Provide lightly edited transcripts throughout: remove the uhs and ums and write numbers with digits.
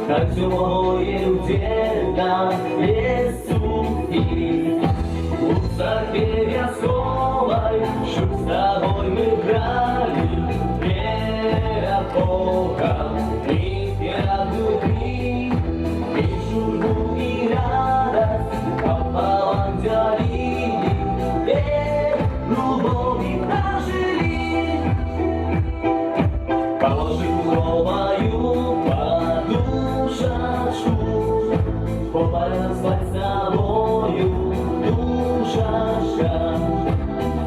Tańczą moje ludzie na miejscu i Zabiega schowaj, szósta wojny brali, wiera Boga, i wiatru dni, i szurmu i radość, kapałan dzielili, lubowi prażyli. Kałoży chowaju, padusza szum, popala słońca boju.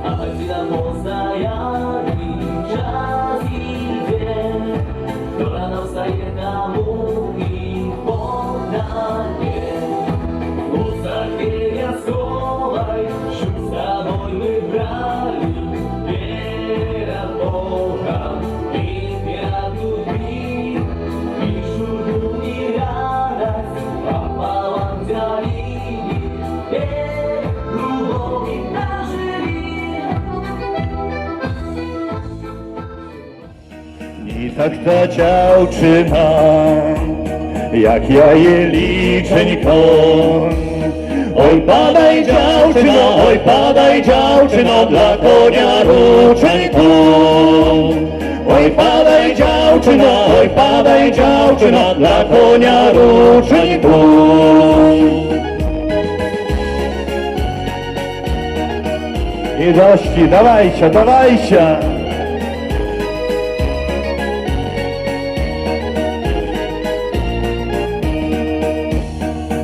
A godzina poznajali czas idzie, do rana wstaje namu i podanie. Uzawienia schowaj, szósta wojny brali, wiera Boga i wiatru dni, i szurmu i radość, a pałam dzielili. I tak ta dziewczyna, jak ja je liczeń koń. Oj padaj dziewczyno, dla konia ruczeń koń. Oj padaj dziewczyno, dla konia ruczeń koń. I dości, dawajcie.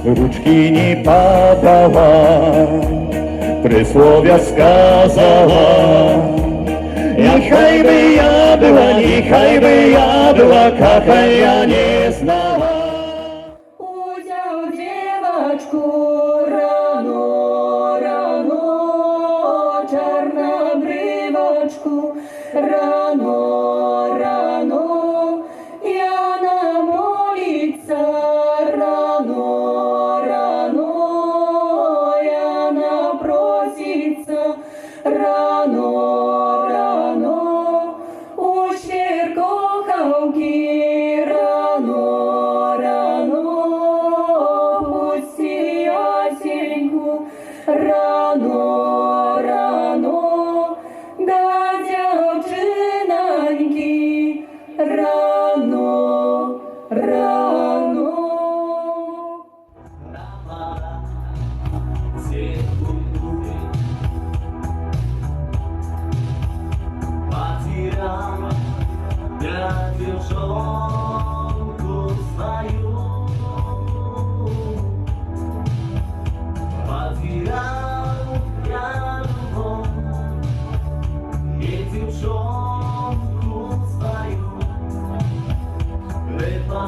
Ruczki nie padała, przysłowia skazała. Niechaj by ja była, kachaj ja nie znała. Узяв дівочку рано, чорна бривочку, рано, я намолиться, рано, я напроситься, рано, у świerkochałki, rano, puści Jasieńku, rano, da dziewczynańki, rano. Dla dziewczątków znaju, Paziram, ja lubą, i dziewczątków znaju, lepa